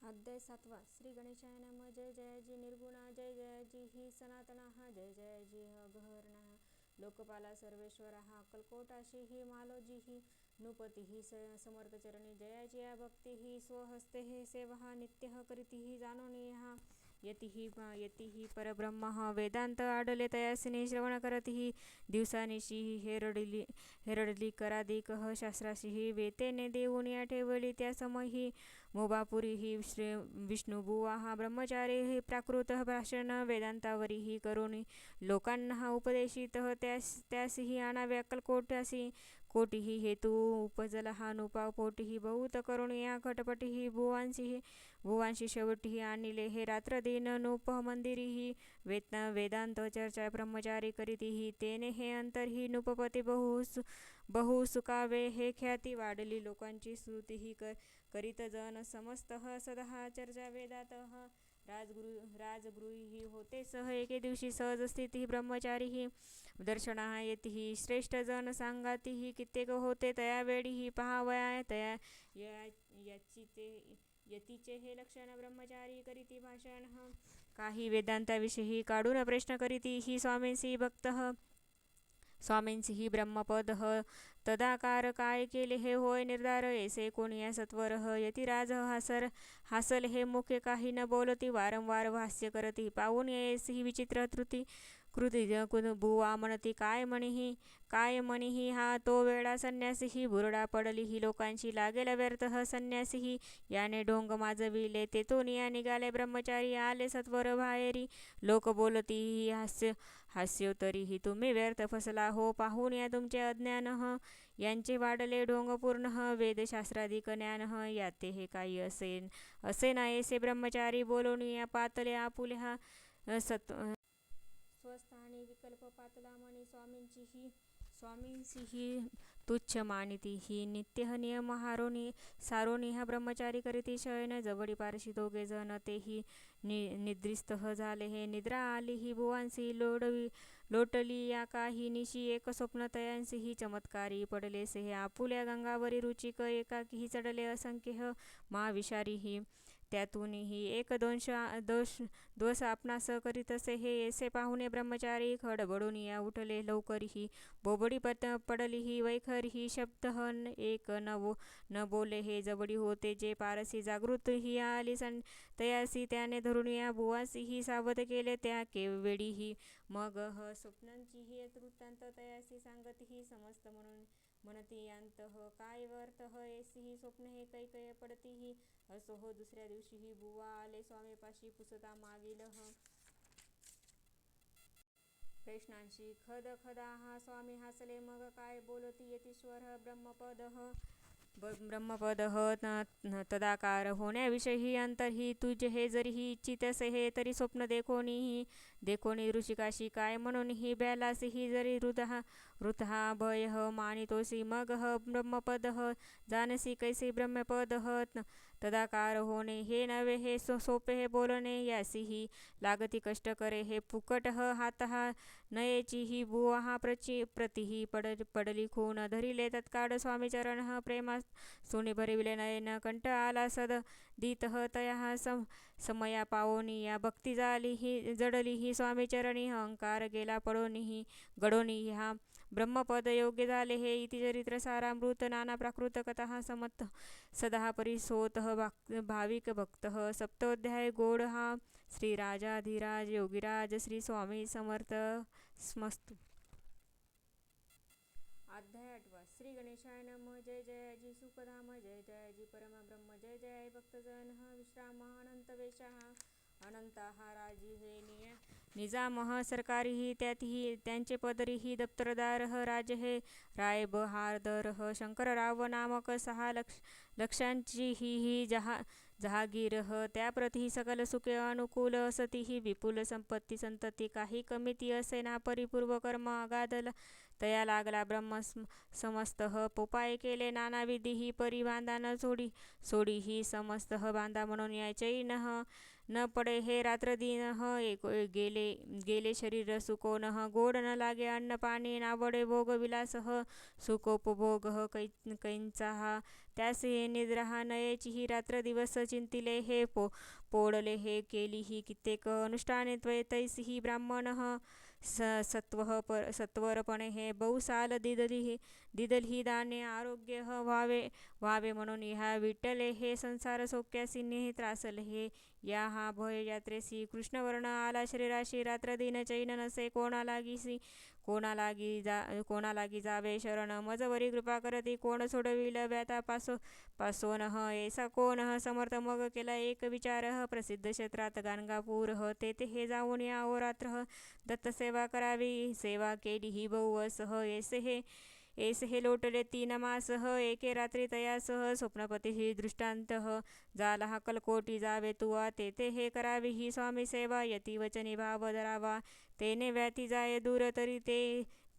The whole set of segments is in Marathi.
अध्याय 7 श्री गणेशाय नमः. जय जयाजी निर्गुणा, जय जयाजी ही सनातनाः, जय जयाजी अघहरणः लोकपाला सर्वेश्वराः, अक्कलकोटाशी ही मालोजी ही नृपती ही समर्थचरणी, जयाची या भक्ती ही स्वहस्ते हे सेवहा नित्यः करीती ही जाणोनी हा यती परब्रह्म वेदांत आडले तयासिनी श्रवण करती ही दिवसानिशी हेरडली कराधिकः शास्त्राशी ही वेतेने देऊन या ठेवली त्या समयी मोबापुरी ही विष्णुबुवा हा ब्रह्मचारी ही प्राकृत भाषण वेदांतावरी ही करुणी लोकांना उपदेशित त्यासही आणावे अक्कलकोटासी कोटीही हेतू उपजला हा नुपा पोटीही बहुत करुणी या खटपटीही भुवांशी शेवटीही आणले हे रात्र दिन नूप मंदिरीही वेदांत चर्चा ब्रह्मचारी करीतीही तेने हे अंतरही नृपपती बहु सुकावे हे ख्याती वाढली लोकांची स्तुतीही करीत जन समस्तः सदहा चर्चा वेदातः राजगृही होते सह एके दिवशी सहज स्थिती ब्रह्मचारीही दर्शना येतीही श्रेष्ठ जन सांगातीही कित्येक होते तयावेळीही पहावया तया यतीचे हे लक्षण ब्रह्मचारी करीती भाषण काही वेदांताविषयी काढून प्रश्न करीती ही स्वामींसी ब्रह्मपद तदाकार काय केले हे होय निर्धार ऐसे कोणी सत्वर यतिराज हासल हे मुखे काही न बोलती वारंवार भाष्य करती पाहून येसी विचित्र कृती बुवा म्हणती काय म्हणीही हा तो वेळा संन्यासीही बुरडा पडली ही लोकांशी लागेल व्यर्थ संन्यासीही याने ढोंग माजविले तेथून या निघाले ब्रह्मचारी आले सत्वर बाहेरी लोक बोलती हास्योतरीही तुम्ही व्यर्थ फसला हो पाहून या तुमचे अज्ञान यांचे वाढले ढोंग पूर्ण वेदशास्त्राधिक ज्ञान याते हे काही असे नाहीसे ब्रह्मचारी बोलून या पातले आपुल्या स्वस्थानी विकल्प पातला म्हणी स्वामींची तुच्छ मानिती ही नित्य नियम सारोनी हा ब्रह्मचारी करीती शयन जवळी पारशी दोघे जण तेही निद्रिस्त झाले हे निद्रा आली ही बुवांसी लोटली या काही निशी एक स्वप्न तयांसी ही चमत्कारी पडलेसे हे आपुल्या गंगावरी रुचिक एकाकी चढले असंख्य महाविषारी ही त्यातूनही एक दोष आपणास करीतसे हे ऐसे पाहुणे ब्रह्मचारी खडबडून या उठले लवकरही बोबडी पडलीही वैखरीही शब्द एक न बोले हे जवळी होते जे पारसी जागृत ही आली तयासी त्याने धरून या बुवासीही सावध केले त्या केवेळीही मग स्वप्नांचीही वृत्तांत तयासी सांगतीही समस्त म्हणती यांत काय वर्थ ऐसीही स्वप्न हे कैकय पडतीही असो हो दुसऱ्या दिवशीही बुवा आले स्वामीपाशी पुसता मागील प्रश्नांशी खदा हा स्वामी हसले मग काय बोलती यतीश्वर ब्रह्मपद तदाकार होण्याविषयी अंतर ही तुझे हे जरीही इच्छितसे हे तरी स्वप्न देखोनी ऋषिकाशी काय म्हणून ही ब्यालासी ही जरी हृतहा भय मानितोसी मग ब्रह्मपद जानसी कैसी ब्रह्मपद तदाकार होणे हे नव्हे हे सोपे हे बोलणे यासीही लागती कष्ट करे हे फुकट हातहा नयेची ही बुवा प्रतिही पडली खून धरिले तत्काळ स्वामीचरण प्रेमा सोने भरविले नयन कंठ आला सद दीतः तया समया पावोनी या भक्ती जडली ही स्वामीचरणी अहंकार गेला पडोनी गडोनी हा ब्रह्मपद योग्य झाले हे इतिचरित्र सारामृत नाना प्राकृत कथा समत सदा परिसोत भाविक भक्त सप्तोध्याय गोड हा श्री राजाधिराज योगीराज श्री स्वामी समर्थ स्मस्तु. अध्याय 8 श्री गणेशाय नमः. जय जयाजी सुखधाम, जय जयाजी परमब्रह्म, जय जय भक्तजन विश्राम अनंत वेशाह अनंता हा राजी हे निजामः सरकारीही त्यांचे पदरीही दप्तरदार राज हे राय बहादर शंकरराव नामक 6 लक्षांची ही जहागीर त्याप्रती सकल सुखे अनुकूल असती ही विपुल संपत्ती संतती काही कमीती असे ना परिपूर्व कर्म अगाध तया लागला ब्रह्म समस्त पोपाय केले नानाविधी ही परी बांधा न सोडी ही समस्त बांधा म्हणून यायचेही न पडे हे रात्र दिन गेले शरीर सुको गोड न लागे अन्न पाणी नावडे भोग विलास सुखोपभोग कैंचा त्यास हे निद्रा नयेची ही रात्र दिवस चिंतिले हे पोडले हे केली ही कित्येक अनुष्ठाने तैसी ही ब्राह्मण सत्वरपणे हे बहुसाल दिदली दाने आरोग्य व्हावे म्हणून ह्या विठ्ठले हे संसार सौख्यासी त्रासले हे या हा भय यात्रेसी कृष्णवर्ण आला शरीराशी रात्र दिन चैन नसे कोणा लागी जावे शरण मजवरी कृपा करती कोण सोडविल व्यथा पासोन ऐसा कोण समर्थ मग केला एक विचार प्रसिद्ध क्षेत्रात गाणगापूर तेथे हे जाऊन या रात्र दत्त सेवा करावी सेवा केली ही बहुसह ऐसे हे लोटले 3 मास एके रात्री तयासह स्वप्नपती ही दृष्टांत झाला हा कलकोटी जावे तुवा तेथे हे करावी ही स्वामी सेवा यती वचनी भाव धरावा तेने व्याती जाय दूर तरी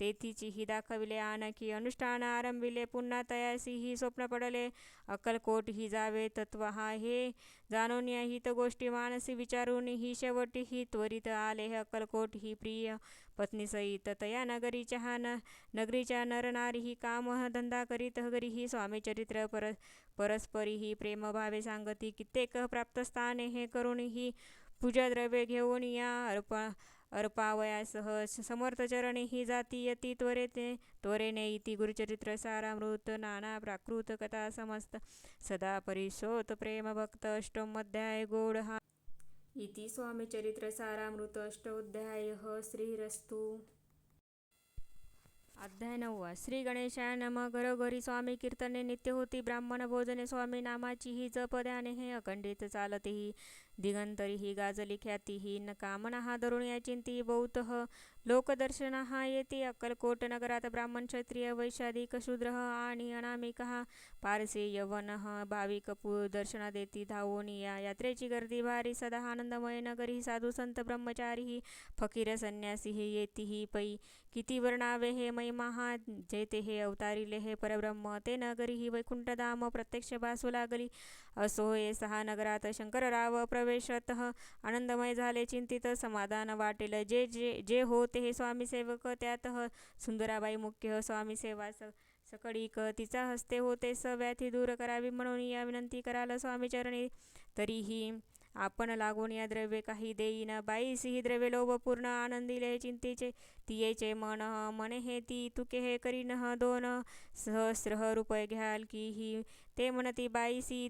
तेथीची ही दाखविले आणखी अनुष्ठान आरंभिले पुन्हा तयासी ही स्वप्न पडले अक्कलकोट ही जावे तत्व हा हे जाणून हित गोष्टी मानसी विचारून ही शेवटी ही त्वरित आले अक्कलकोट ही प्रिय पत्नी सहित तया नगरीच्या नरनारी ही काम धंदा करीत घरी ही स्वामी चरित्र परस्परी ही प्रेम भावे सांगती कित्येक प्राप्त स्थाने हे करून ही पूजा द्रव्ये घेऊन या अर्पावयासह समर्थ चरणी ही जाती यती त्वरेने इति गुरुचरित्र सारामृत नाना प्राकृत कथा समस्त सदा परिशोत प्रेम भक्त अष्टोध्याय गौड हा इति स्वामी चरित्र सारामृत अष्टोध्याय श्रीरस्तु. अध्याय 9. श्री गणेशाय नमः. घरोघरी स्वामी कीर्तने नित्य होती. ब्राह्मण भोजने स्वामी नामाची ही जप ध्याने हे अखंडित चालते ही दिगंतरी ही गाजली ख्याती ही न कामना हा धरून या चिंती बहुत लोकदर्शना हा येते. अक्कलकोट नगरात ब्राह्मण क्षत्रिय वैशाधिक शूद्र आणि अनामिक पारसे यवन भाविक दर्शना देती धावून या यात्रेची गर्दी भारी सदा आनंदमय नगरी साधू संत ब्रह्मचारी ही फकीर संन्यासी ही येती ही पै किती वर्णावे हे महिमा हा जेते हे अवतारिले हे परब्रह्म ते नगरी ही वैकुंठधाम प्रत्यक्ष भासू लागली. असो हे 6 नगरात शंकरराव प्रवेशत आनंदमय झाले चिंतित समाधान वाटेल जे होते हे स्वामी सेवक त्यात सुंदराबाई मुख्य स्वामी सेवा सकळीक तिचा हस्ते होते व्याधी दूर करावी म्हणून या विनंती कराल स्वामी चरणी तरीही आपण लागून या द्रव्ये काही देईन बाईस ही द्रव्ये लोभपूर्ण आनंदिले चिंतेचे तियेचे मने हे ती तुके हे करीन 2 सहस्र रुपये घ्याल की ही ते म्हणती बाईसी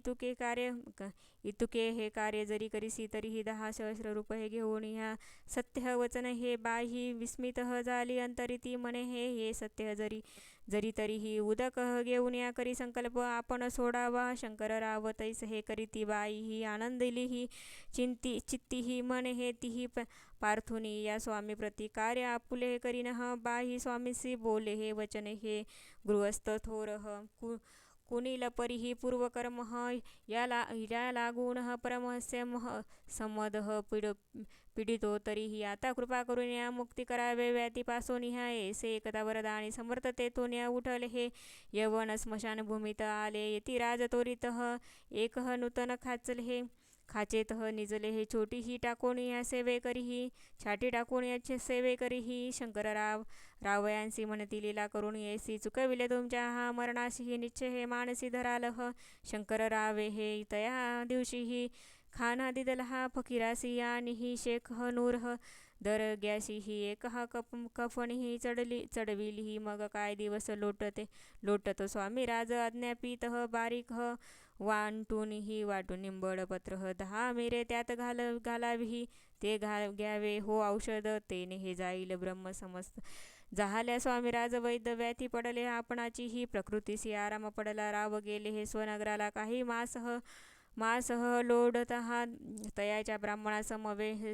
इतुके हे कार्य जरी करीसी तरीही 10 सहस्र रुपये घेऊन ह्या सत्य वचन हे बाई विस्मित झाली अंतरी ती म्हणे हे सत्य जरी तरीही उदक घेऊन या करी संकल्प आपण सोडावा. शंकरराव तैस हे करीती बाई ही आनंदिली ही चित्ती ही म्हणे हे तीही पार्थुनी या स्वामी प्रति कार्य आपुले हे करीन बाई स्वामीसी बोले हे वचन हे गृहस्थ थोर कुणील परिही पूर्वकर्म या लागून परमहस्य समद पीडितो तरीही आता कृपा करून या मुक्ती करावे व्याधीपासून ह्या ऐसे एकदा वरदानी समर्थ तेथून या उठले हे यवन स्मशानभूमीत आले येती राज तोरित एक नूतन खाचेत निजले हे छोटी ही टाकोण या सेवे करीही छाटी टाकून याचे सेवे करीही रावयांसी म्हणती लीला करून येसी चुकविले तुमच्या हा मरणाशी ही निश्चय हे मानसी धराल शंकररावे हे तया दिवशी ही खाना दिदला फकीरासी आणि ही शेख नूर दरग्याशी ही एक कफन ही चढविली ही मग काय दिवस लोटत स्वामी राज अज्ञापित बारीक वाटून निंबळ पत्र 10 मेरे त्यात घालावी ते घ्यावे हो औषध तेने हे जाईल ब्रह्म समस्त झाल्या स्वामीराज वैद्य व्याधी पडले आपणाची ही प्रकृतीसी आराम पडला. राव गेले हे स्वनगराला काही मास मासह लोढतः तयाच्या ब्राह्मणा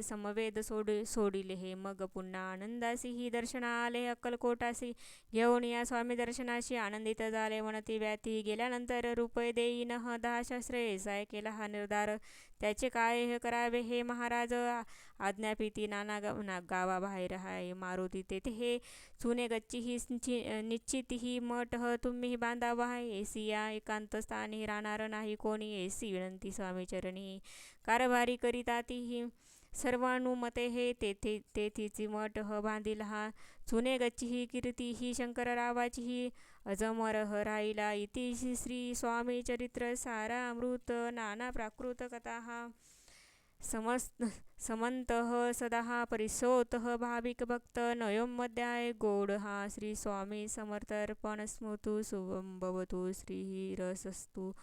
समवेद सोडिले हे. मग पुन्हा आनंदासी ही दर्शना आले अक्कलकोटासी. घेऊन या स्वामी दर्शनाशी आनंदित झाले म्हणती व्याती. गेल्यानंतर रुपये देईन 10 शस्त्रे. साय केला हा निर्धार त्याचे काय हे करावे हे महाराज. आज्ञापिती नाना गावाबाहेर हाय मारुती तेथे हे. चुने गच्ची ही निश्चित ही मठ तुम्ही बांधावा आहे. एसी या एकांत स्थानी राहणार नाही कोणी. एसी विनंती स्वामी चरणी कारभारी करिता ही. सर्वानुमते हे तेथीची मठ बांधील हा. चुने गच्ची ही कीर्ती ही शंकररावाची ही. अजमर राहिला इति श्री स्वामी चरित्र सारा अमृत. नाना प्राकृत कथा समंतः सदा परिसोतः भाविक भक्त. नयोमध्याय गोड हा. श्री स्वामी समर्थर्पण स्मृतु शुभम भवतु. श्री रसस्तु.